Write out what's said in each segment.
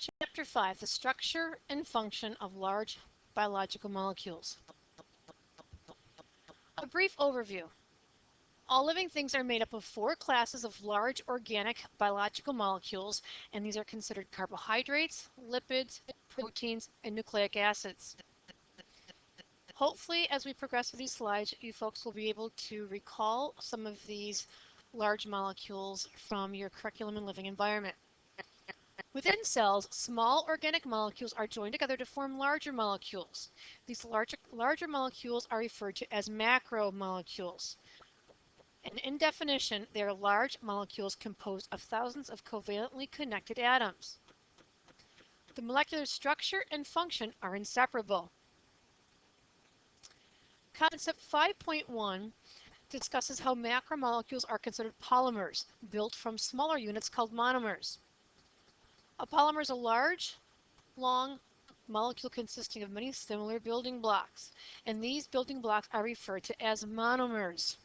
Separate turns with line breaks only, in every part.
Chapter 5, the structure and function of large biological molecules. A brief overview. All living things are made up of 4 classes of large organic biological molecules, and these are considered carbohydrates, lipids, proteins, and nucleic acids. Hopefully, as we progress through these slides, you folks will be able to recall some of these large molecules from your curriculum and living environment. Within cells, small organic molecules are joined together to form larger molecules. These larger molecules are referred to as macromolecules. And in definition, they are large molecules composed of thousands of covalently connected atoms. The molecular structure and function are inseparable. Concept 5.1 discusses how macromolecules are considered polymers, built from smaller units called monomers. A polymer is a large, long molecule consisting of many similar building blocks, and these building blocks are referred to as monomers.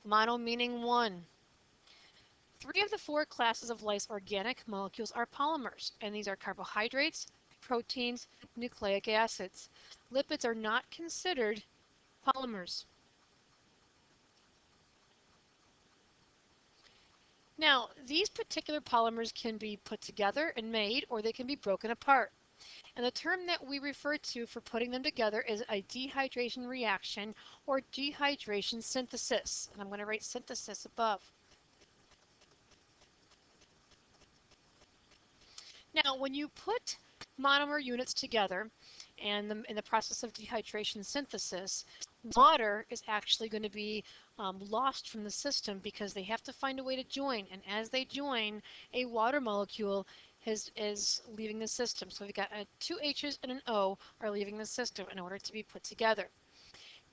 Mono meaning one. 3 of the 4 classes of life's organic molecules are polymers, and these are carbohydrates, proteins, nucleic acids. Lipids are not considered polymers. Now, these particular polymers can be put together and made, or they can be broken apart. And the term that we refer to for putting them together is a dehydration reaction or dehydration synthesis. And I'm going to write synthesis above. Now, when you put monomer units together and in the process of dehydration synthesis, water is actually going to be lost from the system because they have to find a way to join. And as they join, a water molecule is leaving the system. So we've got 2 H's and an O are leaving the system in order to be put together.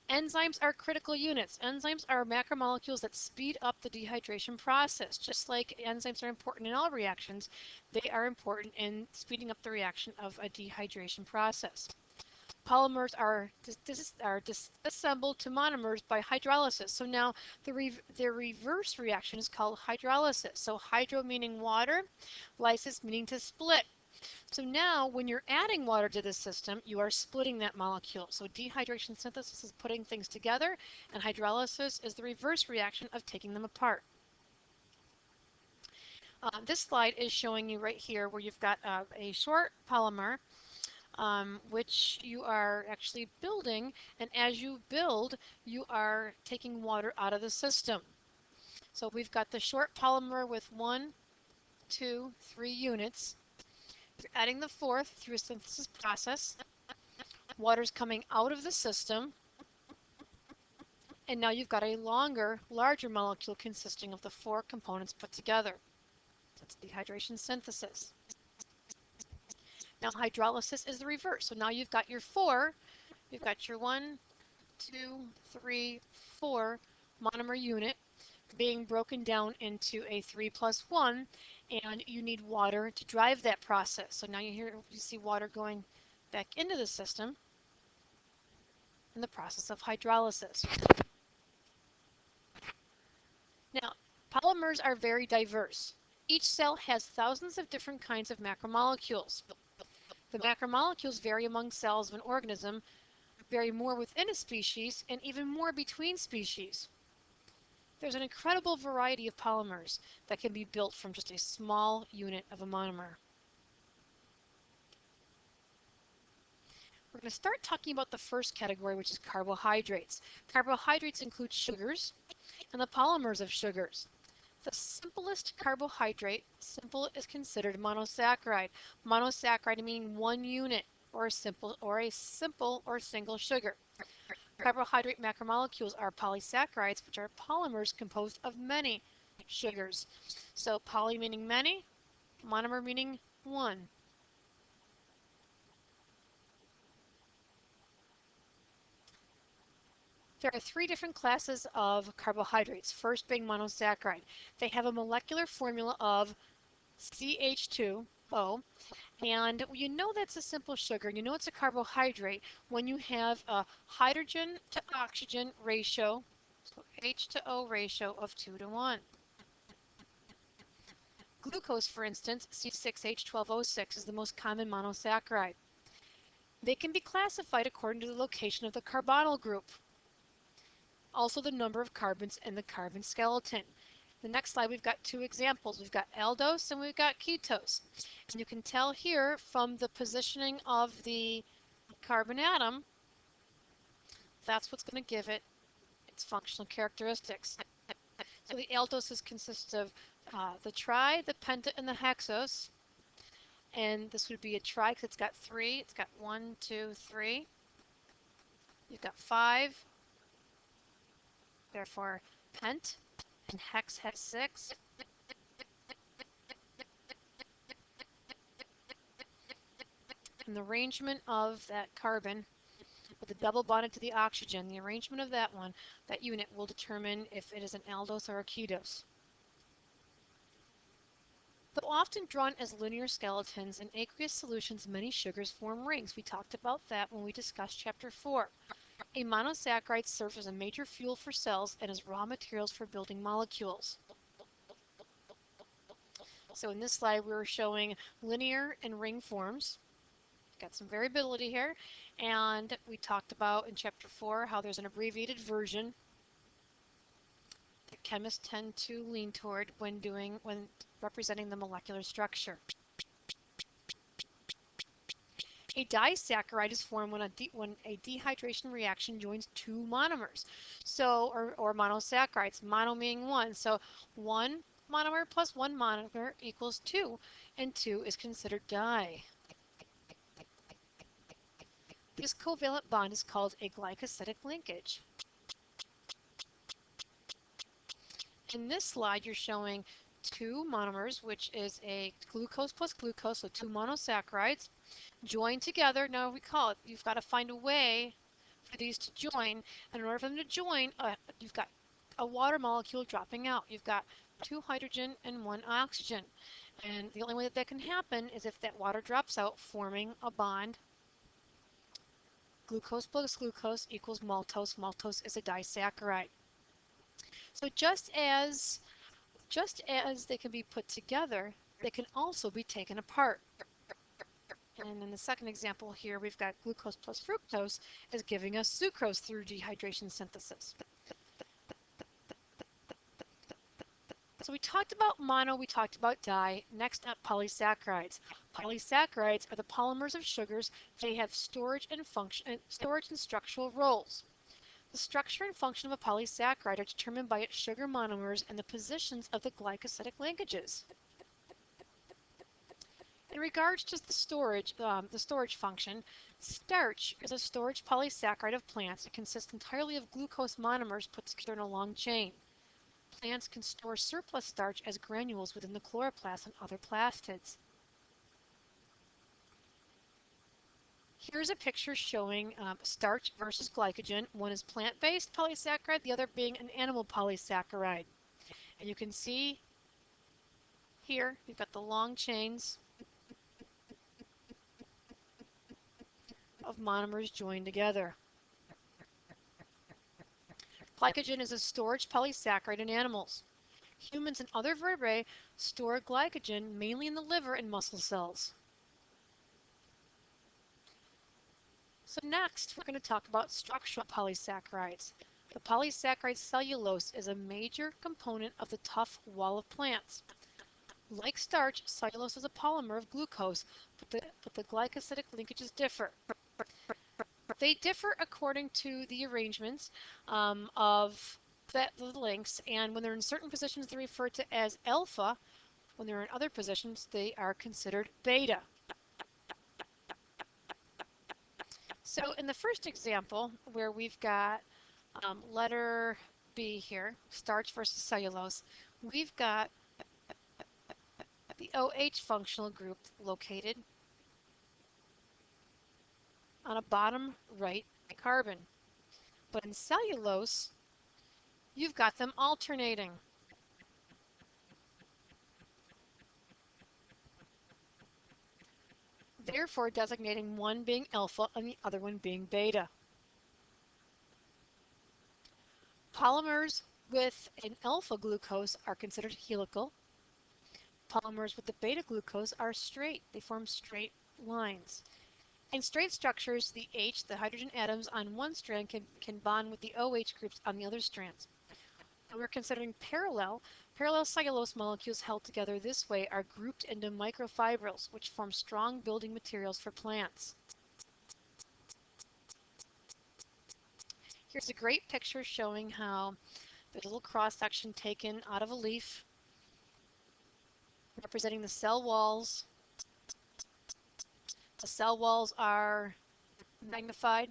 Enzymes are critical units. Enzymes are macromolecules that speed up the dehydration process. Just like enzymes are important in all reactions, they are important in speeding up the reaction of a dehydration process. Polymers are disassembled to monomers by hydrolysis. So now the reverse reaction is called hydrolysis. So hydro meaning water, lysis meaning to split. So now when you're adding water to the system, you are splitting that molecule. So dehydration synthesis is putting things together, and hydrolysis is the reverse reaction of taking them apart. This slide is showing you right here where you've got a short polymer which you are actually building, and as you build, you are taking water out of the system. So we've got the short polymer with 1, 2, 3 units. You're adding the 4th through a synthesis process. Water's coming out of the system, and now you've got a longer, larger molecule consisting of the 4 components put together. That's dehydration synthesis. Now hydrolysis is the reverse. So now you've got your 4, you've got your 1, 2, 3, 4 monomer unit being broken down into a 3 plus 1, and you need water to drive that process. So now you see water going back into the system in the process of hydrolysis. Now, polymers are very diverse. Each cell has thousands of different kinds of macromolecules. The macromolecules vary among cells of an organism, vary more within a species, and even more between species. There's an incredible variety of polymers that can be built from just a small unit of a monomer. We're going to start talking about the first category, which is carbohydrates. Carbohydrates include sugars and the polymers of sugars. The simplest carbohydrate, simple is considered monosaccharide. Monosaccharide meaning 1 unit, or a simple or single sugar. Carbohydrate macromolecules are polysaccharides, which are polymers composed of many sugars. So poly meaning many, monomer meaning 1. There are 3 different classes of carbohydrates, first being monosaccharide. They have a molecular formula of CH2O, and you know that's a simple sugar, and you know it's a carbohydrate when you have a hydrogen to oxygen ratio, so H to O ratio of 2 to 1. Glucose, for instance, C6H12O6 is the most common monosaccharide. They can be classified according to the location of the carbonyl group, also the number of carbons in the carbon skeleton. The next slide, we've got two examples. We've got aldose and we've got ketose. And you can tell here from the positioning of the carbon atom, that's what's going to give it its functional characteristics. So the aldoses consist of the tri, the penta, and the hexose. And this would be a tri because it's got three. It's got 1, 2, 3. You've got 5, therefore pent, and hex has 6. And the arrangement of that carbon with the double bonded to the oxygen, the arrangement of that one, that unit will determine if it is an aldose or a ketose. Though often drawn as linear skeletons, in aqueous solutions many sugars form rings. We talked about that when we discussed chapter 4. A monosaccharide serves as a major fuel for cells and as raw materials for building molecules. So in this slide we were showing linear and ring forms. Got some variability here, and we talked about in chapter 4 how there's an abbreviated version that chemists tend to lean toward when representing the molecular structure. A disaccharide is formed when a dehydration reaction joins two monomers, or monosaccharides, mono meaning one. So one monomer plus one monomer equals 2, and 2 is considered di. This covalent bond is called a glycosidic linkage. In this slide, you're showing two monomers, which is a glucose plus glucose, so two monosaccharides, joined together. Now recall it, you've got to find a way for these to join, and in order for them to join, you've got a water molecule dropping out. You've got 2 hydrogen and 1 oxygen, and the only way that can happen is if that water drops out, forming a bond. Glucose plus glucose equals maltose. Maltose is a disaccharide. So just as they can be put together, they can also be taken apart. And in the second example here, we've got glucose plus fructose is giving us sucrose through dehydration synthesis. So we talked about mono, we talked about di. Next up, polysaccharides. Polysaccharides are the polymers of sugars. They have storage and structural roles. The structure and function of a polysaccharide are determined by its sugar monomers and the positions of the glycosidic linkages. In regards to the storage function, starch is a storage polysaccharide of plants. It consists entirely of glucose monomers put together in a long chain. Plants can store surplus starch as granules within the chloroplast and other plastids. Here's a picture showing starch versus glycogen. One is plant-based polysaccharide, the other being an animal polysaccharide. And you can see here, we've got the long chains of monomers joined together. Glycogen is a storage polysaccharide in animals. Humans and other vertebrae store glycogen mainly in the liver and muscle cells. So next, we're going to talk about structural polysaccharides. The polysaccharide cellulose is a major component of the tough wall of plants. Like starch, cellulose is a polymer of glucose, but the glycosidic linkages differ. They differ according to the arrangements of the links, and when they're in certain positions, they're referred to as alpha. When they're in other positions, they are considered beta. So in the first example, where we've got letter B here, starch versus cellulose, we've got the OH functional group located on a bottom right carbon. But in cellulose, you've got them alternating. Therefore designating one being alpha and the other one being beta. Polymers with an alpha glucose are considered helical. polymers with the beta-glucose are straight. They form straight lines. In straight structures, the H, the hydrogen atoms on one strand can bond with the OH groups on the other strands. When we're considering parallel cellulose molecules held together this way are grouped into microfibrils, which form strong building materials for plants. Here's a great picture showing how the little cross-section taken out of a leaf representing the cell walls. The cell walls are magnified.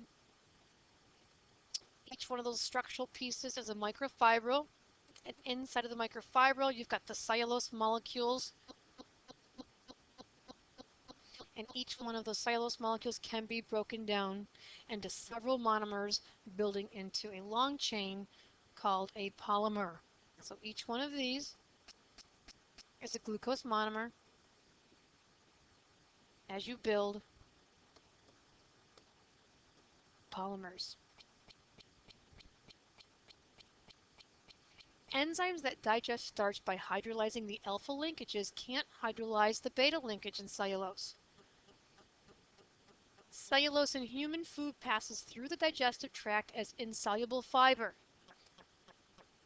Each one of those structural pieces is a microfibril. And inside of the microfibril, you've got the cellulose molecules. And each one of those cellulose molecules can be broken down into several monomers, building into a long chain called a polymer. So each one of these is a glucose monomer as you build polymers. Enzymes that digest starch by hydrolyzing the alpha linkages can't hydrolyze the beta linkage in cellulose. Cellulose in human food passes through the digestive tract as insoluble fiber.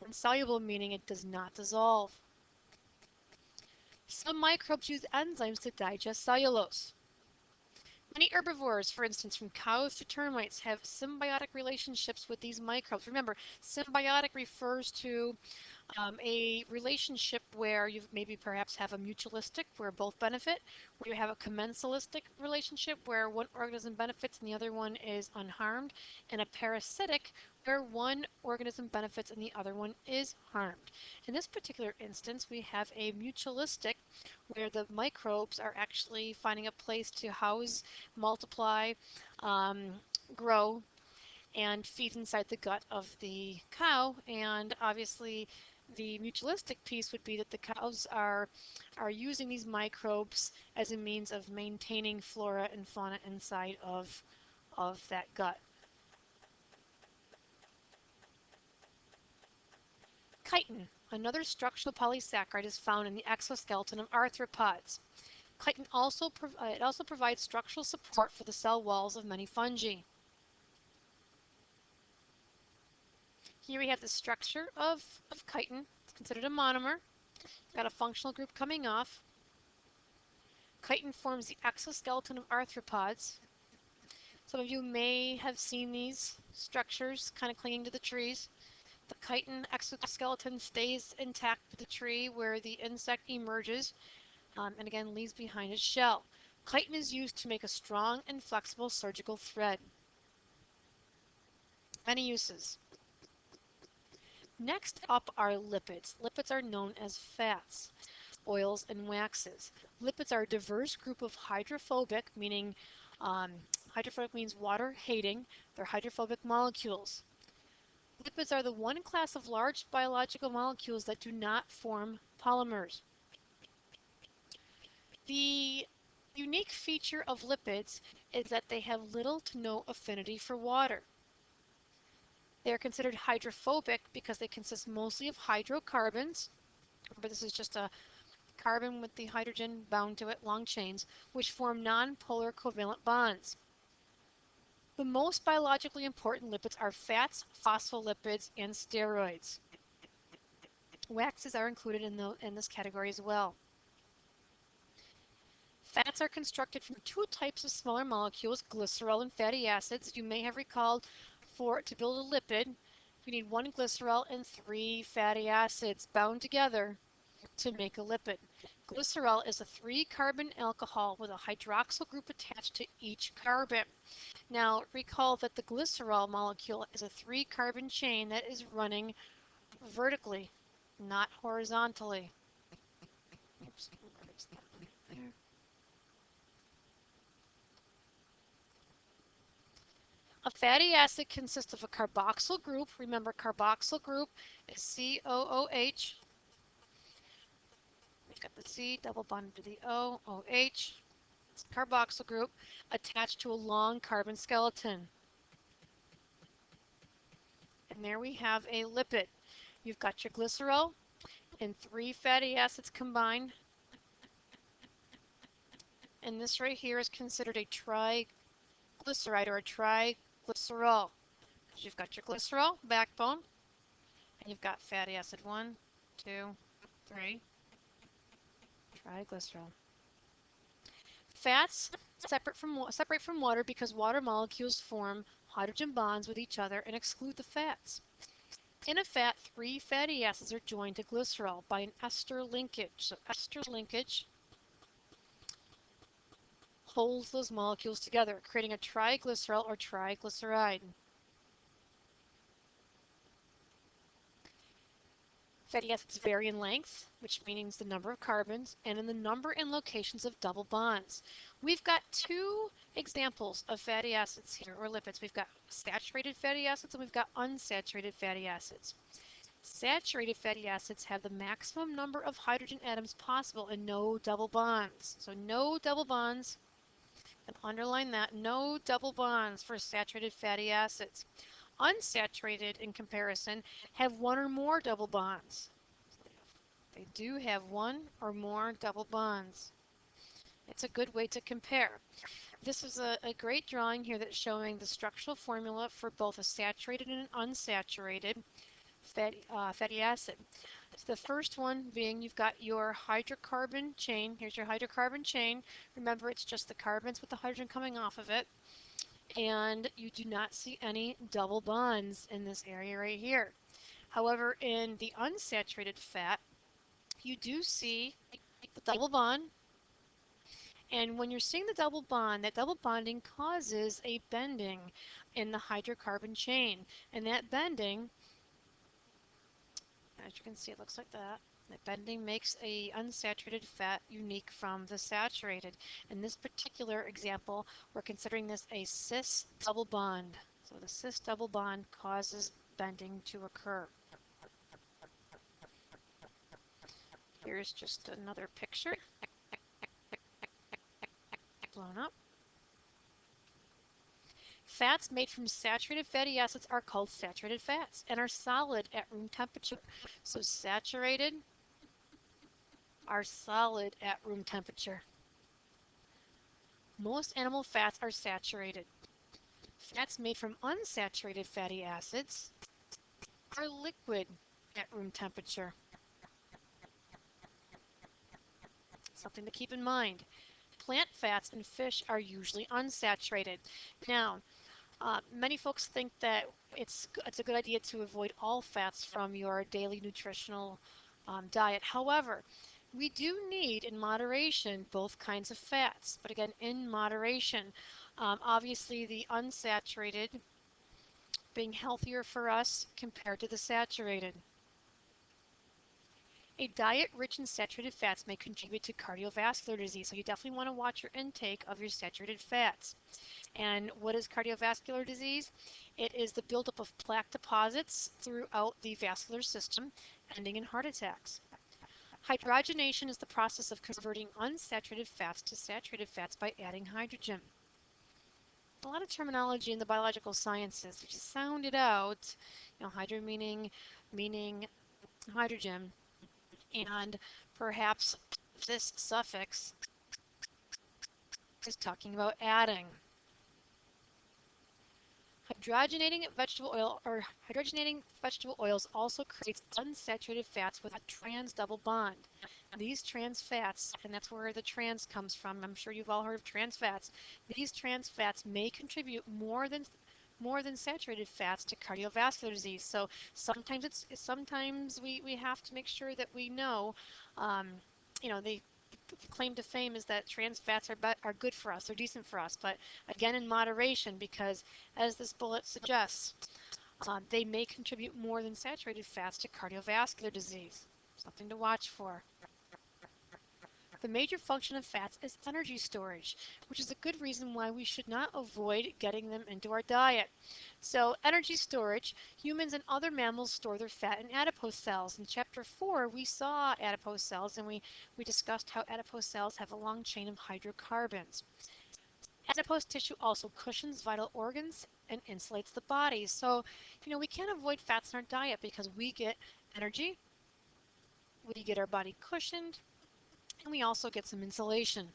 Insoluble meaning it does not dissolve. Some microbes use enzymes to digest cellulose. Many herbivores, for instance, from cows to termites, have symbiotic relationships with these microbes. Remember, symbiotic refers to a relationship where you maybe perhaps have a mutualistic where both benefit, where you have a commensalistic relationship where one organism benefits and the other one is unharmed, and a parasitic where one organism benefits and the other one is harmed. In this particular instance, we have a mutualistic where the microbes are actually finding a place to house, multiply, grow, and feed inside the gut of the cow. And obviously the mutualistic piece would be that the cows are using these microbes as a means of maintaining flora and fauna inside of that gut. Chitin, another structural polysaccharide, is found in the exoskeleton of arthropods. Chitin also provides structural support for the cell walls of many fungi. Here we have the structure of chitin. It's considered a monomer. Got a functional group coming off. Chitin forms the exoskeleton of arthropods. Some of you may have seen these structures kind of clinging to the trees. The chitin exoskeleton stays intact with the tree where the insect emerges and again leaves behind its shell. Chitin is used to make a strong and flexible surgical thread. Many uses. Next up are lipids. Lipids are known as fats, oils, and waxes. Lipids are a diverse group of hydrophobic, meaning hydrophobic means water hating. They're hydrophobic molecules. Lipids are the one class of large biological molecules that do not form polymers. The unique feature of lipids is that they have little to no affinity for water. They are considered hydrophobic because they consist mostly of hydrocarbons. Remember, this is just a carbon with the hydrogen bound to it, long chains, which form nonpolar covalent bonds. The most biologically important lipids are fats, phospholipids, and steroids. Waxes are included in this category as well. Fats are constructed from two types of smaller molecules, glycerol and fatty acids. You may have recalled to build a lipid, you need one glycerol and 3 fatty acids bound together to make a lipid. Glycerol is a 3-carbon alcohol with a hydroxyl group attached to each carbon. Now recall that the glycerol molecule is a 3-carbon chain that is running vertically, not horizontally. Oops, there. A fatty acid consists of a carboxyl group. Remember, carboxyl group is COOH. We've got the C double bonded to the O, OH. It's a carboxyl group attached to a long carbon skeleton. And there we have a lipid. You've got your glycerol and 3 fatty acids combined And this right here is considered a triglyceride or a triglycerol. You've got your glycerol backbone, and you've got fatty acid 1, 2, 3, triglycerol. Fats separate from water because water molecules form hydrogen bonds with each other and exclude the fats. In a fat, 3 fatty acids are joined to glycerol by an ester linkage. So ester linkage holds those molecules together, creating a triglycerol or triglyceride. Fatty acids vary in length, which means the number of carbons, and in the number and locations of double bonds. We've got 2 examples of fatty acids here, or lipids. We've got saturated fatty acids and we've got unsaturated fatty acids. Saturated fatty acids have the maximum number of hydrogen atoms possible and no double bonds. So no double bonds, and underline that, no double bonds for saturated fatty acids. Unsaturated, in comparison, have 1 or more double bonds. They do have 1 or more double bonds. It's a good way to compare. This is a great drawing here that's showing the structural formula for both a saturated and an unsaturated fatty acid. So the first one being you've got your hydrocarbon chain. Here's your hydrocarbon chain. Remember, it's just the carbons with the hydrogen coming off of it. And you do not see any double bonds in this area right here. However, in the unsaturated fat, you do see the double bond. And when you're seeing the double bond, that double bonding causes a bending in the hydrocarbon chain. And that bending, as you can see, it looks like that. That bending makes a unsaturated fat unique from the saturated. In this particular example, we're considering this a cis double bond. So the cis double bond causes bending to occur. Here's just another picture. Blown up. Fats made from saturated fatty acids are called saturated fats and are solid at room temperature. So saturated are solid at room temperature. Most animal fats are saturated. Fats made from unsaturated fatty acids are liquid at room temperature. Something to keep in mind. Plant fats and fish are usually unsaturated. Now, many folks think that it's a good idea to avoid all fats from your daily nutritional diet. However, we do need, in moderation, both kinds of fats, but again, in moderation. Obviously, the unsaturated being healthier for us compared to the saturated. A diet rich in saturated fats may contribute to cardiovascular disease, so you definitely want to watch your intake of your saturated fats. And what is cardiovascular disease? It is the buildup of plaque deposits throughout the vascular system, ending in heart attacks. Hydrogenation is the process of converting unsaturated fats to saturated fats by adding hydrogen. A lot of terminology in the biological sciences. If you sound it out, hydro meaning hydrogen, and perhaps this suffix is talking about adding. Hydrogenating vegetable oils also creates unsaturated fats with a trans double bond. These trans fats, and that's where the trans comes from. I'm sure you've all heard of trans fats. These trans fats may contribute more than saturated fats to cardiovascular disease. So sometimes we have to make sure that we know, the claim to fame is that trans fats are good for us, they're decent for us, but again in moderation, because as this bullet suggests, they may contribute more than saturated fats to cardiovascular disease. Something to watch for. The major function of fats is energy storage, which is a good reason why we should not avoid getting them into our diet. So energy storage, humans and other mammals store their fat in adipose cells. In chapter 4, we saw adipose cells, and we discussed how adipose cells have a long chain of hydrocarbons. Adipose tissue also cushions vital organs and insulates the body. So, we can't avoid fats in our diet because we get energy, we get our body cushioned, and we also get some insulation.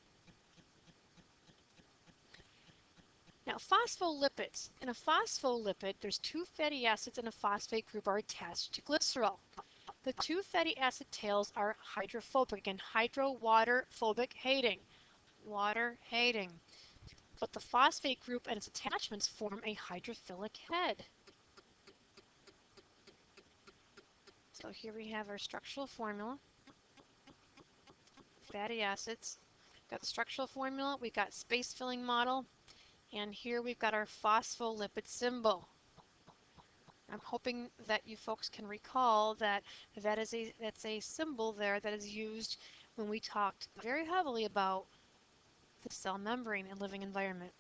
Now, phospholipids. In a phospholipid, there's two fatty acids and a phosphate group are attached to glycerol. The two fatty acid tails are hydrophobic. Again, hydro, water, phobic, hating. Water, hating. But the phosphate group and its attachments form a hydrophilic head. So here we have our structural formula. Fatty acids. Got the structural formula, we've got space filling model, and here we've got our phospholipid symbol. I'm hoping that you folks can recall that that's a symbol there that is used when we talked very heavily about the cell membrane and living environment.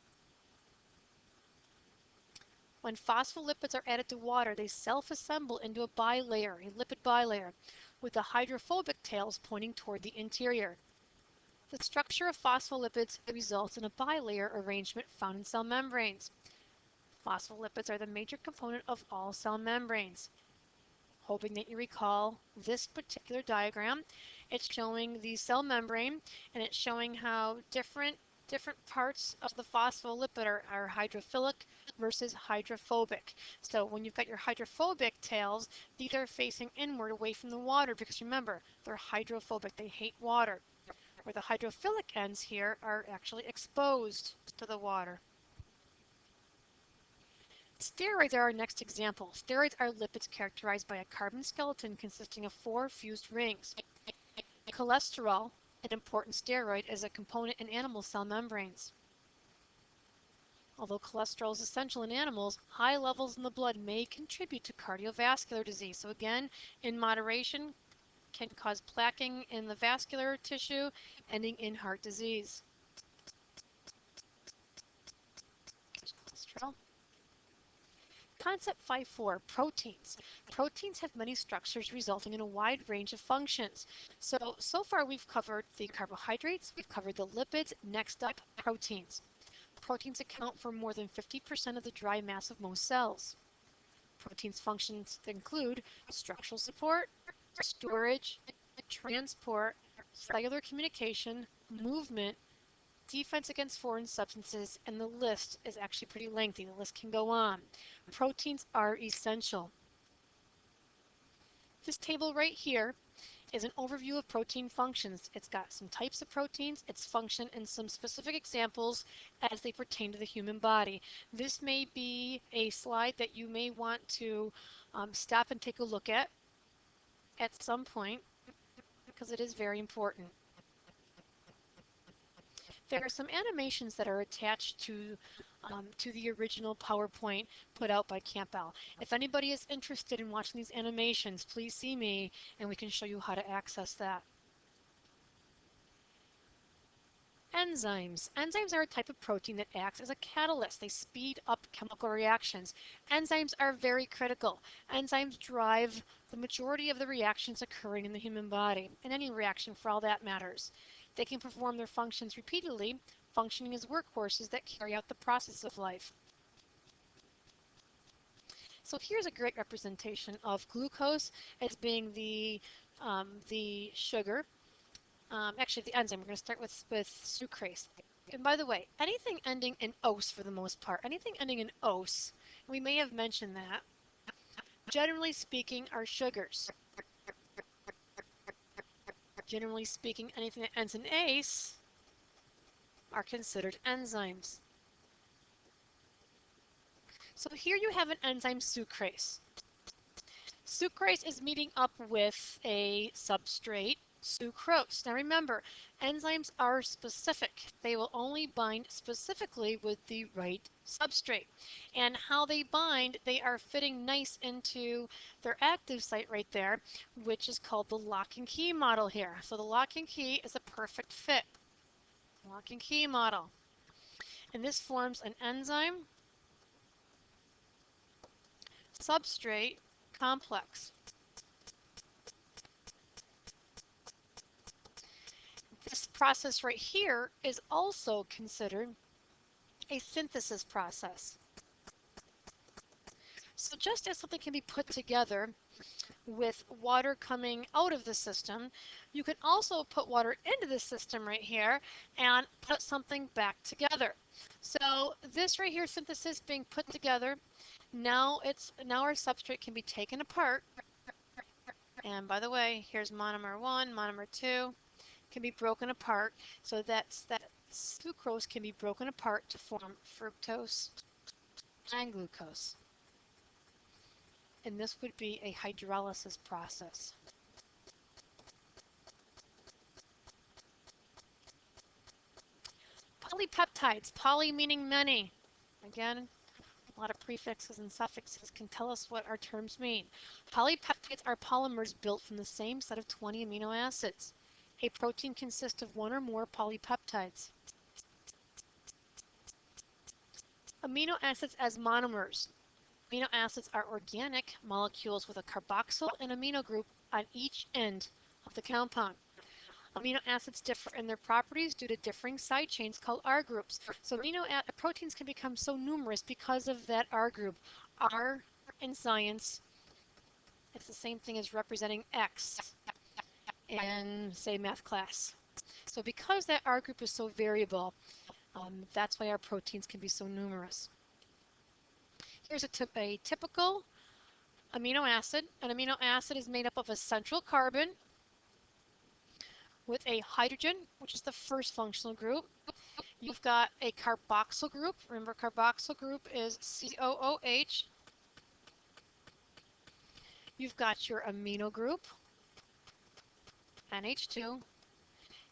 When phospholipids are added to water, they self-assemble into a bilayer, a lipid bilayer, with the hydrophobic tails pointing toward the interior. The structure of phospholipids results in a bilayer arrangement found in cell membranes. Phospholipids are the major component of all cell membranes. Hoping that you recall this particular diagram. It's showing the cell membrane, and it's showing how different parts of the phospholipid are hydrophilic versus hydrophobic. So when you've got your hydrophobic tails, these are facing inward away from the water because remember, they're hydrophobic. They hate water. Where the hydrophilic ends here are actually exposed to the water. Steroids are our next example. Steroids are lipids characterized by a carbon skeleton consisting of 4 fused rings. Cholesterol, an important steroid, is a component in animal cell membranes. Although cholesterol is essential in animals, high levels in the blood may contribute to cardiovascular disease. So again, in moderation, can cause plaquing in the vascular tissue, ending in heart disease. Cholesterol. Concept 5.4, proteins. Proteins have many structures resulting in a wide range of functions. So far we've covered the carbohydrates, we've covered the lipids, next up, proteins. Proteins account for more than 50% of the dry mass of most cells. Proteins' functions include structural support, storage, transport, cellular communication, movement, defense against foreign substances, and the list is actually pretty lengthy. The list can go on. Proteins are essential. This table right here is an overview of protein functions. It's got some types of proteins, its function, and some specific examples as they pertain to the human body. This may be a slide that you may want to stop and take a look at some point because it is very important. There are some animations that are attached to the original PowerPoint put out by Campbell. If anybody is interested in watching these animations, please see me and we can show you how to access that. Enzymes. Enzymes are a type of protein that acts as a catalyst. They speed up chemical reactions. Enzymes are very critical. Enzymes drive the majority of the reactions occurring in the human body, and any reaction for all that matters. They can perform their functions repeatedly, functioning as workhorses that carry out the process of life. So here's a great representation of glucose as being the sugar. Actually, the enzyme. We're going to start with sucrase. And by the way, anything ending in ose for the most part, anything ending in ose, we may have mentioned that, generally speaking, are sugars. Generally speaking, anything that ends in ase are considered enzymes. So here you have an enzyme sucrase. Sucrase is meeting up with a substrate, sucrose. Now remember, enzymes are specific. They will only bind specifically with the right substrate. And how they bind, they are fitting nice into their active site right there, which is called the lock and key model here. So the lock and key is a perfect fit. Lock and key model. And this forms an enzyme substrate complex. This process right here is also considered a synthesis process. So just as something can be put together with water coming out of the system. You can also put water into the system right here and put something back together. So this right here, synthesis being put together, now our substrate can be taken apart. And by the way, here's monomer 1, monomer 2 can be broken apart. So that sucrose can be broken apart to form fructose and glucose. And this would be a hydrolysis process. Polypeptides, poly meaning many. Again, a lot of prefixes and suffixes can tell us what our terms mean. Polypeptides are polymers built from the same set of 20 amino acids. A protein consists of one or more polypeptides. Amino acids as monomers. Amino acids are organic molecules with a carboxyl and amino group on each end of the compound. Amino acids differ in their properties due to differing side chains called R groups. So proteins can become so numerous because of that R group. R in science, it's the same thing as representing X in, say, math class. So because that R group is so variable, that's why our proteins can be so numerous. Here's a typical amino acid. An amino acid is made up of a central carbon with a hydrogen, which is the first functional group. You've got a carboxyl group. Remember, carboxyl group is COOH. You've got your amino group, NH2,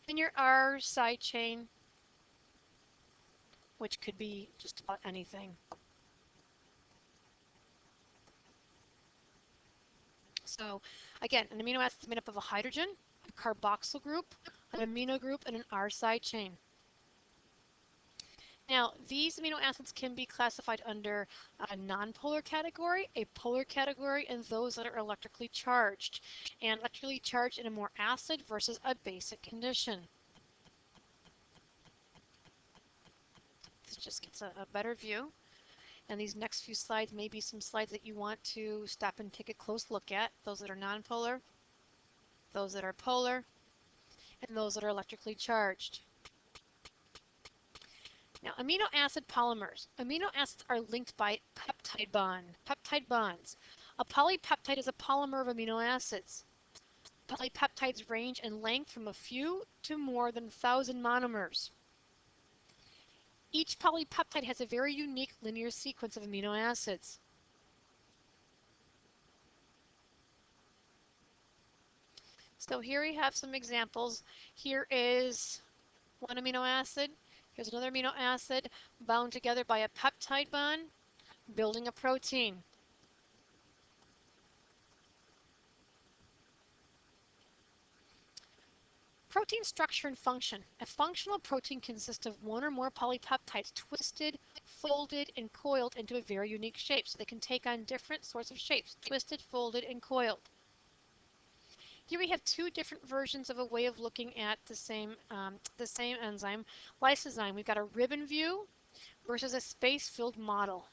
and your R side chain, which could be just about anything. So again, an amino acid is made up of a hydrogen, a carboxyl group, an amino group, and an R side chain. Now, these amino acids can be classified under a nonpolar category, a polar category, and those that are electrically charged. And electrically charged in a more acid versus a basic condition. This just gets a better view. And these next few slides may be some slides that you want to stop and take a close look at. Those that are nonpolar, those that are polar, and those that are electrically charged. Now, amino acid polymers. Amino acids are linked by peptide bonds. A polypeptide is a polymer of amino acids. Polypeptides range in length from a few to more than 1,000 monomers. Each polypeptide has a very unique linear sequence of amino acids. So here we have some examples. Here is one amino acid. Here's another amino acid bound together by a peptide bond, building a protein. Protein structure and function. A functional protein consists of one or more polypeptides twisted, folded, and coiled into a very unique shape. So they can take on different sorts of shapes, twisted, folded, and coiled. Here we have two different versions of a way of looking at the same enzyme, lysozyme. We've got a ribbon view versus a space-filled model.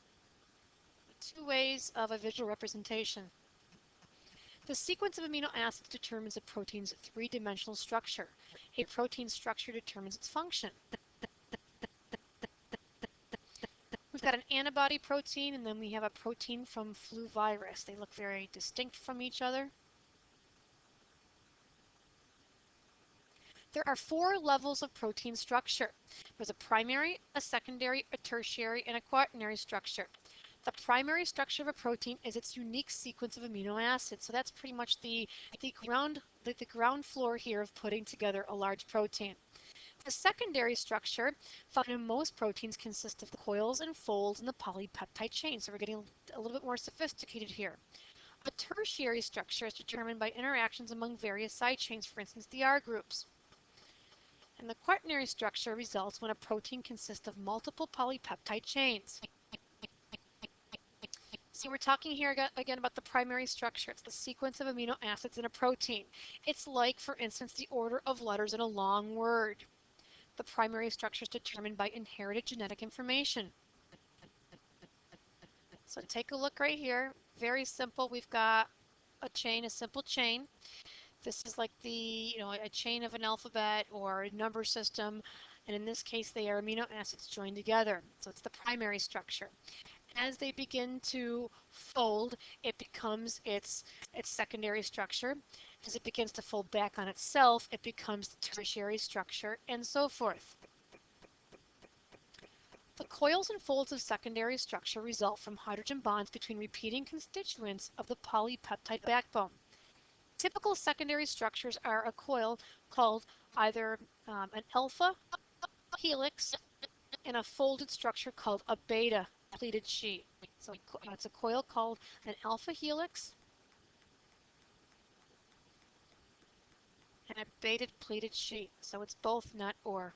Two ways of a visual representation. The sequence of amino acids determines a protein's three-dimensional structure. A protein structure determines its function. We've got an antibody protein, and then we have a protein from flu virus. They look very distinct from each other. There are 4 levels of protein structure. There's a primary, a secondary, a tertiary, and a quaternary structure. The primary structure of a protein is its unique sequence of amino acids. So that's pretty much the ground floor here of putting together a large protein. The secondary structure found in most proteins consists of coils and folds in the polypeptide chain. So we're getting a little bit more sophisticated here. A tertiary structure is determined by interactions among various side chains, for instance, the R groups. And the quaternary structure results when a protein consists of multiple polypeptide chains. So we're talking here again about the primary structure. It's the sequence of amino acids in a protein. It's like, for instance, the order of letters in a long word. The primary structure is determined by inherited genetic information. So take a look right here. Very simple. We've got a chain, a simple chain. This is like a chain of an alphabet or a number system, and in this case they are amino acids joined together. So it's the primary structure. As they begin to fold, it becomes its secondary structure. As it begins to fold back on itself, it becomes the tertiary structure, and so forth. The coils and folds of secondary structure result from hydrogen bonds between repeating constituents of the polypeptide backbone. Typical secondary structures are a coil called either an alpha helix and a folded structure called a beta pleated sheet. So it's a coil called an alpha helix and a beta pleated sheet. So it's both, not or.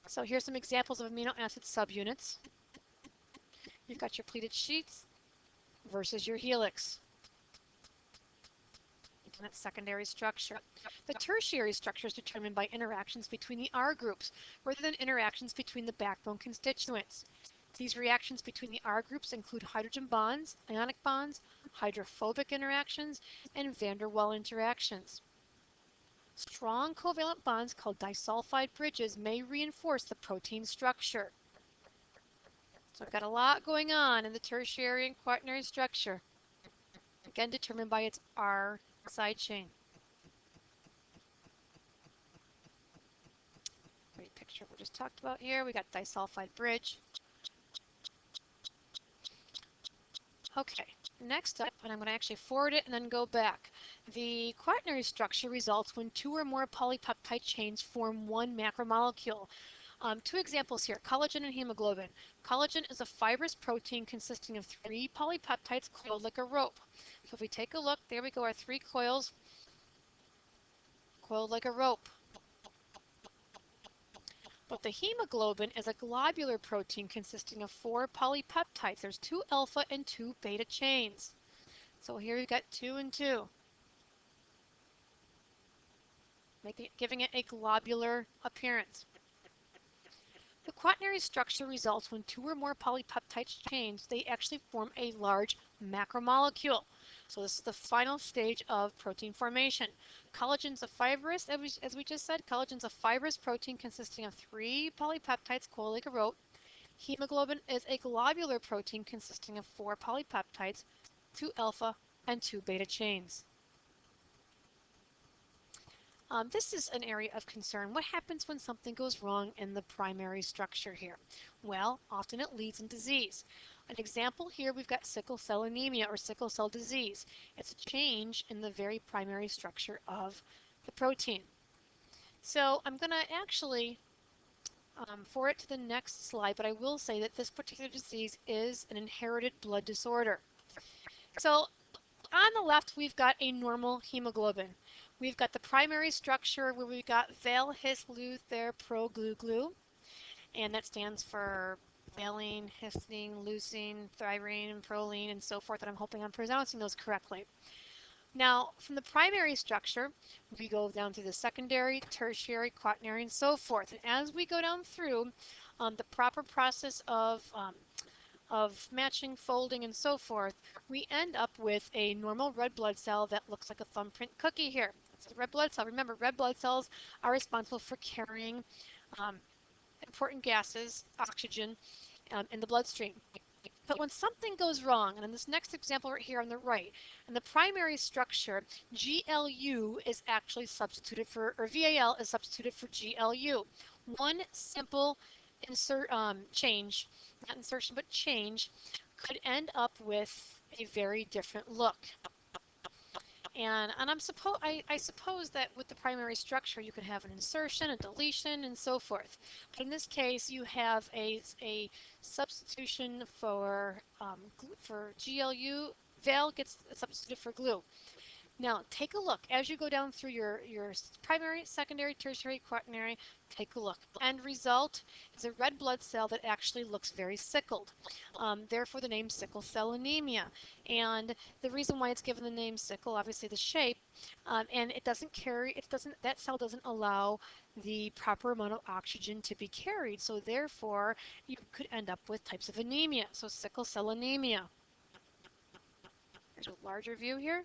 So here's some examples of amino acid subunits. You've got your pleated sheets versus your helix. And its secondary structure. The tertiary structure is determined by interactions between the R groups rather than interactions between the backbone constituents. These reactions between the R groups include hydrogen bonds, ionic bonds, hydrophobic interactions, and van der Waal interactions. Strong covalent bonds called disulfide bridges may reinforce the protein structure. So I've got a lot going on in the tertiary and quaternary structure, again determined by its R side chain. Great picture we just talked about here. We got disulfide bridge. Okay, next up, and I'm going to actually forward it and then go back. The quaternary structure results when two or more polypeptide chains form one macromolecule. Two examples here, collagen and hemoglobin. Collagen is a fibrous protein consisting of three polypeptides coiled like a rope. So if we take a look, there we go, our three coils coiled like a rope. But the hemoglobin is a globular protein consisting of four polypeptides. There's two alpha and two beta chains. So here you've got 2 and 2, giving it a globular appearance. The quaternary structure results when two or more polypeptide chains, they actually form a large macromolecule. So this is the final stage of protein formation. Collagen's a fibrous, as we just said, collagen's a fibrous protein consisting of three polypeptides coiled like a rope. Hemoglobin is a globular protein consisting of four polypeptides, two alpha and two beta chains. This is an area of concern. What happens when something goes wrong in the primary structure here? Well, often it leads in disease. An example here, we've got sickle cell anemia or sickle cell disease. It's a change in the very primary structure of the protein. So I'm going to actually forward it to the next slide, but I will say that this particular disease is an inherited blood disorder. So on the left, we've got a normal hemoglobin. We've got the primary structure where we've got val, his, luther, pro, glu, glu, and that stands for valine, histidine, leucine, thyrine, proline, and so forth, and I'm hoping I'm pronouncing those correctly. Now, from the primary structure, we go down through the secondary, tertiary, quaternary, and so forth. And as we go down through, the proper process of matching, folding, and so forth, we end up with a normal red blood cell that looks like a thumbprint cookie here. It's a red blood cell. Remember, red blood cells are responsible for carrying important gases, oxygen, in the bloodstream. But when something goes wrong, and in this next example right here on the right, in the primary structure, GLU is actually substituted for, or VAL is substituted for GLU. One simple change, not insertion, but change, could end up with a very different look. And I suppose that with the primary structure you could have an insertion, a deletion, and so forth. But in this case, you have a substitution for GLU. Val gets substituted for glue. Now take a look as you go down through your primary, secondary, tertiary, quaternary. Take a look. End result is a red blood cell that actually looks very sickled. Therefore, the name sickle cell anemia. And the reason why it's given the name sickle, obviously the shape, and that cell doesn't allow the proper amount of oxygen to be carried. So therefore, you could end up with types of anemia. So sickle cell anemia. There's a larger view here.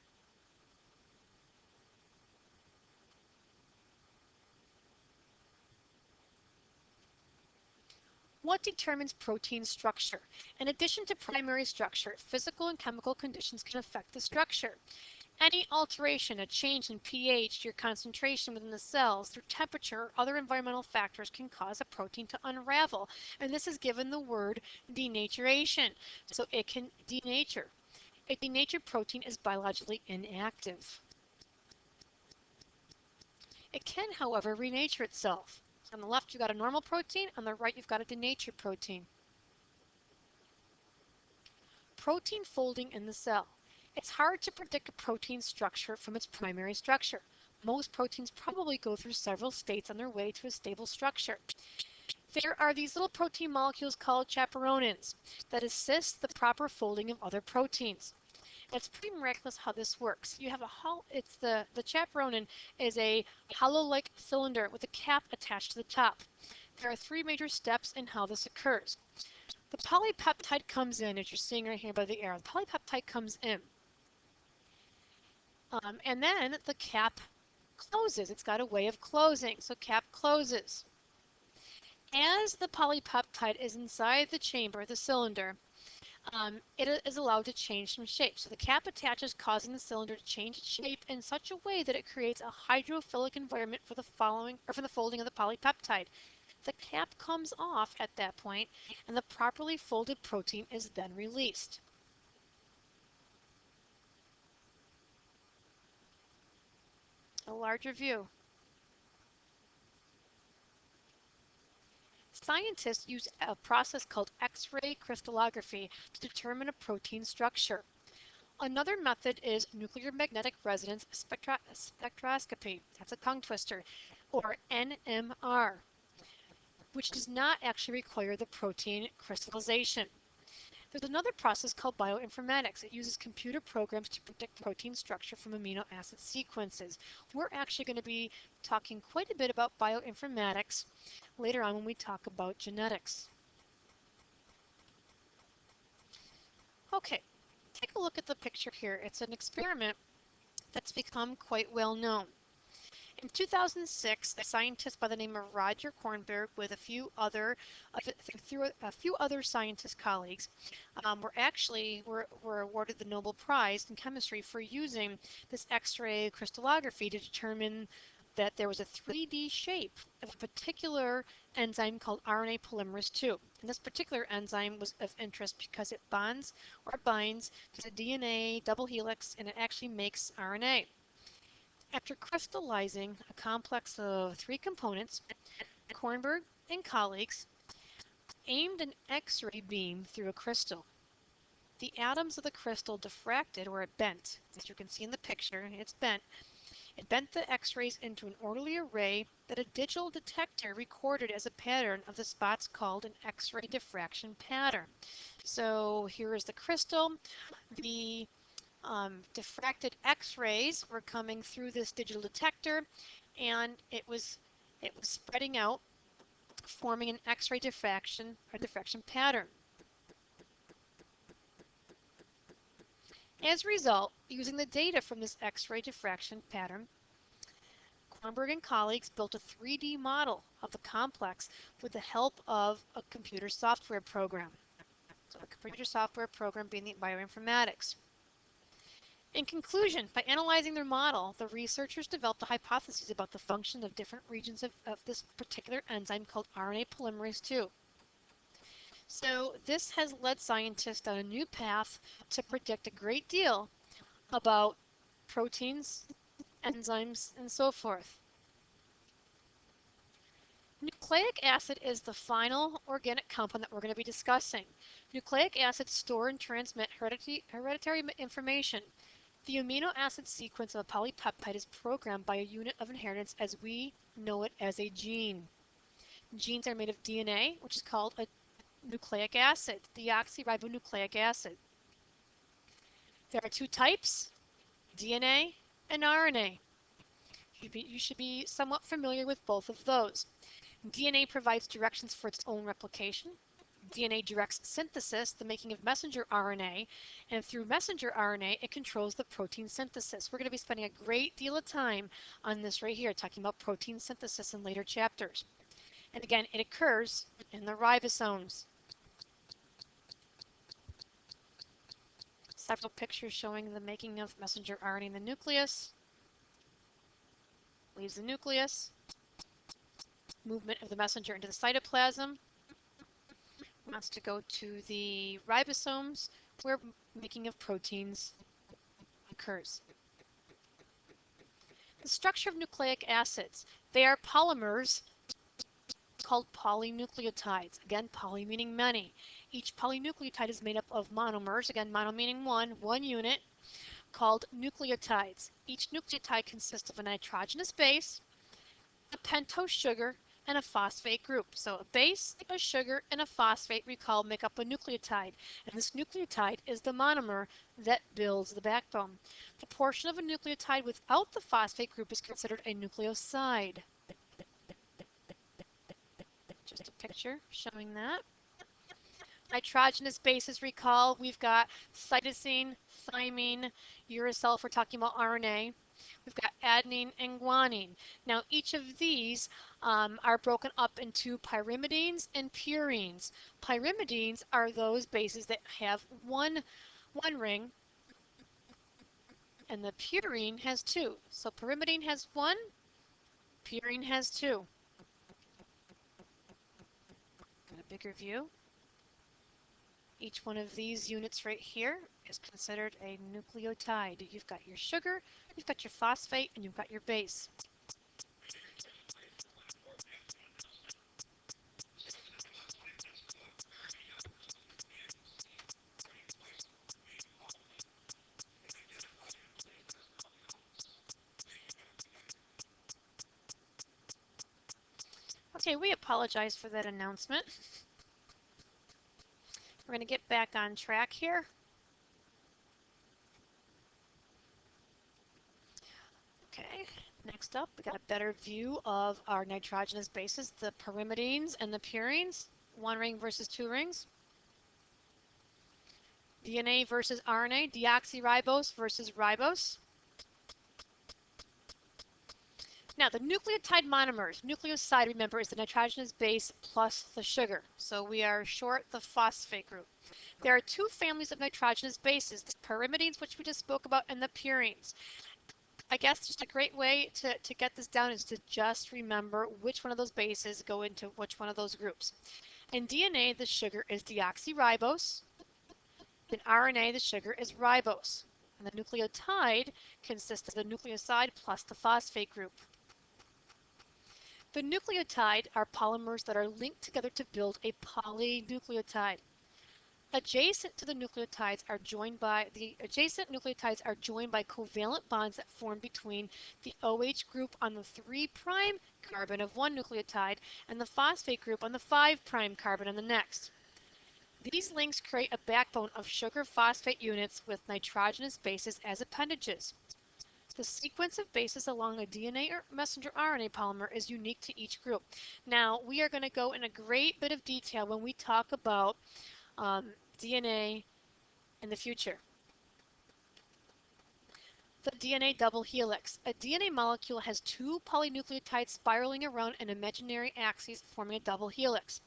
What determines protein structure? In addition to primary structure, physical and chemical conditions can affect the structure. Any alteration, a change in pH, your concentration within the cells, through temperature or other environmental factors can cause a protein to unravel. And this is given the word denaturation. So it can denature. A denatured protein is biologically inactive. It can, however, renature itself. On the left, you've got a normal protein. On the right, you've got a denatured protein. Protein folding in the cell. It's hard to predict a protein structure from its primary structure. Most proteins probably go through several states on their way to a stable structure. There are these little protein molecules called chaperones that assist the proper folding of other proteins. It's pretty miraculous how this works. You have the chaperone is a hollow-like cylinder with a cap attached to the top. There are three major steps in how this occurs. The polypeptide comes in, as you're seeing right here by the arrow. The polypeptide comes in. And then the cap closes. It's got a way of closing. So cap closes. As the polypeptide is inside the chamber, the cylinder, it is allowed to change some shape. So the cap attaches, causing the cylinder to change its shape in such a way that it creates a hydrophilic environment for the folding of the polypeptide. The cap comes off at that point, and the properly folded protein is then released. A larger view. Scientists use a process called X-ray crystallography to determine a protein structure. Another method is nuclear magnetic resonance spectroscopy. That's a tongue twister, or NMR, which does not actually require the protein crystallization. There's another process called bioinformatics. It uses computer programs to predict protein structure from amino acid sequences. We're actually going to be talking quite a bit about bioinformatics later on when we talk about genetics. Okay, take a look at the picture here. It's an experiment that's become quite well known. In 2006, a scientist by the name of Roger Kornberg with a few other scientist colleagues were awarded the Nobel Prize in chemistry for using this X-ray crystallography to determine that there was a 3D shape of a particular enzyme called RNA polymerase II. And this particular enzyme was of interest because it binds to the DNA double helix, and it actually makes RNA. After crystallizing a complex of three components, Kornberg and colleagues aimed an X-ray beam through a crystal. The atoms of the crystal diffracted, or it bent. As you can see in the picture, it's bent. It bent the X-rays into an orderly array that a digital detector recorded as a pattern of the spots called an X-ray diffraction pattern. So here is the crystal. The diffracted X-rays were coming through this digital detector, and it was spreading out, forming an X-ray diffraction pattern. As a result, using the data from this X-ray diffraction pattern, Kornberg and colleagues built a 3D model of the complex with the help of a computer software program. So a computer software program being the bioinformatics. In conclusion, by analyzing their model, the researchers developed a hypothesis about the function of different regions of this particular enzyme called RNA polymerase II. So this has led scientists on a new path to predict a great deal about proteins, enzymes, and so forth. Nucleic acid is the final organic compound that we're going to be discussing. Nucleic acids store and transmit hereditary information. The amino acid sequence of a polypeptide is programmed by a unit of inheritance as we know it as a gene. Genes are made of DNA, which is called a nucleic acid, deoxyribonucleic acid. There are two types, DNA and RNA. You should be somewhat familiar with both of those. DNA provides directions for its own replication. DNA directs synthesis, the making of messenger RNA, and through messenger RNA, it controls the protein synthesis. We're going to be spending a great deal of time on this right here, talking about protein synthesis in later chapters. And again, it occurs in the ribosomes. Several pictures showing the making of messenger RNA in the nucleus. Leaves the nucleus. Movement of the messenger into the cytoplasm. Wants to go to the ribosomes, where making of proteins occurs. The structure of nucleic acids. They are polymers called polynucleotides. Again, poly meaning many. Each polynucleotide is made up of monomers, again, mono meaning one unit, called nucleotides. Each nucleotide consists of a nitrogenous base, a pentose sugar, and a phosphate group. So a base, a sugar, and a phosphate, recall, make up a nucleotide. And this nucleotide is the monomer that builds the backbone. The portion of a nucleotide without the phosphate group is considered a nucleoside. Just a picture showing that. Nitrogenous bases, recall, we've got cytosine, thymine, uracil if we're talking about RNA. We've got adenine and guanine. Now, each of these are broken up into pyrimidines and purines. Pyrimidines are those bases that have one ring, and the purine has two. So pyrimidine has one, purine has two. Got a bigger view. Each one of these units right here is considered a nucleotide. You've got your sugar, you've got your phosphate, and you've got your base. Okay, we apologize for that announcement. We're going to get back on track here. Okay, next up, we got a better view of our nitrogenous bases, the pyrimidines and the purines, one ring versus two rings. DNA versus RNA, deoxyribose versus ribose. Now, the nucleotide monomers, nucleoside, remember, is the nitrogenous base plus the sugar. So we are short the phosphate group. There are two families of nitrogenous bases, the pyrimidines, which we just spoke about, and the purines. I guess just a great way to get this down is to just remember which one of those bases go into which one of those groups. In DNA, the sugar is deoxyribose. In RNA, the sugar is ribose. And the nucleotide consists of the nucleoside plus the phosphate group. The nucleotide are polymers that are linked together to build a polynucleotide. Adjacent nucleotides are joined by covalent bonds that form between the OH group on the 3' carbon of one nucleotide and the phosphate group on the 5' carbon on the next. These links create a backbone of sugar phosphate units with nitrogenous bases as appendages. The sequence of bases along a DNA or messenger RNA polymer is unique to each group. Now, we are going to go in a great bit of detail when we talk about DNA in the future. The DNA double helix. A DNA molecule has two polynucleotides spiraling around an imaginary axis forming a double helix.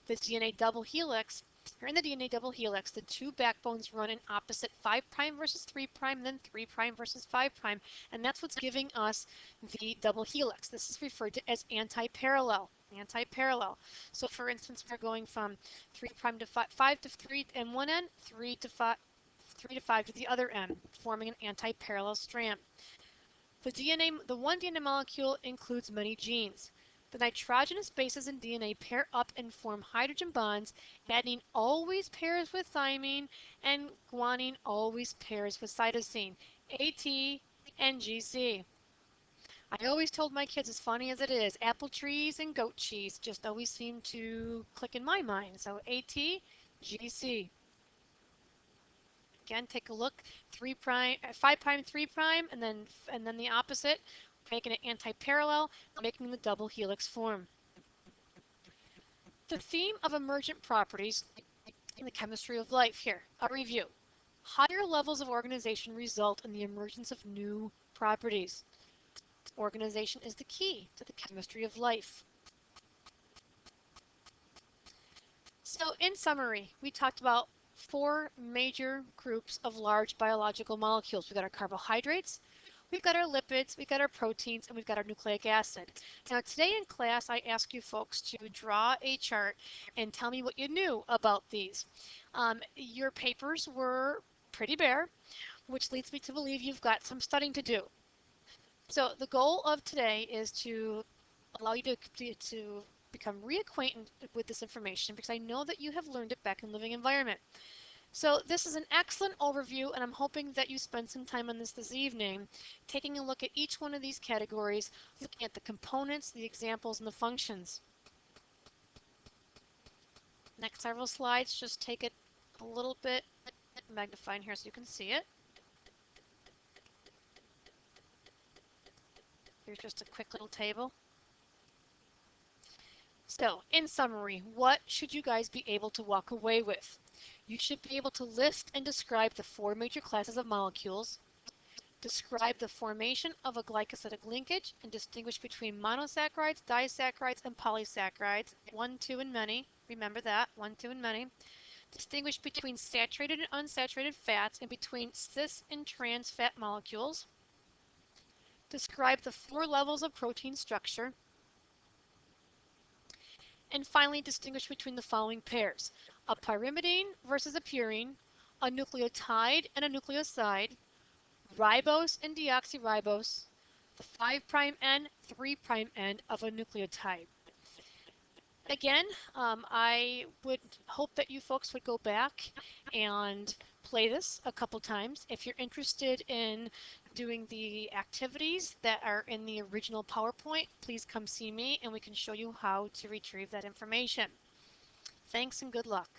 In the DNA double helix, the two backbones run in opposite 5' versus 3', then 3' versus 5', and that's what's giving us the double helix. This is referred to as anti-parallel. So for instance, we're going from 3' to 5 to 3 in one end, 3 to 5 to the other end, forming an anti-parallel strand. The one DNA molecule includes many genes. The nitrogenous bases in DNA pair up and form hydrogen bonds. Adenine always pairs with thymine, and guanine always pairs with cytosine. AT and GC. I always told my kids, as funny as it is, apple trees and goat cheese just always seem to click in my mind. So AT, GC. Again, take a look, 5', 3', and then the opposite, making it anti-parallel, making the double helix form. The theme of emergent properties in the chemistry of life here. A review. Higher levels of organization result in the emergence of new properties. Organization is the key to the chemistry of life. So in summary, we talked about four major groups of large biological molecules. We've got our carbohydrates, we've got our lipids, we've got our proteins, and we've got our nucleic acid. Now today in class, I asked you folks to draw a chart and tell me what you knew about these. Your papers were pretty bare, which leads me to believe you've got some studying to do. So the goal of today is to allow you to become reacquainted with this information because I know that you have learned it back in living environment. So this is an excellent overview, and I'm hoping that you spend some time on this evening, taking a look at each one of these categories, looking at the components, the examples, and the functions. Next several slides, just take it a little bit magnifying here so you can see it. Here's just a quick little table. So, in summary, what should you guys be able to walk away with? You should be able to list and describe the four major classes of molecules, describe the formation of a glycosidic linkage, and distinguish between monosaccharides, disaccharides, and polysaccharides. One, two, and many. Remember that. One, two, and many. Distinguish between saturated and unsaturated fats and between cis and trans fat molecules. Describe the four levels of protein structure. And finally, distinguish between the following pairs: a pyrimidine versus a purine, a nucleotide and a nucleoside, ribose and deoxyribose, the 5' end, 3' end of a nucleotide. Again, I would hope that you folks would go back and play this a couple times. If you're interested in doing the activities that are in the original PowerPoint, please come see me and we can show you how to retrieve that information. Thanks and good luck.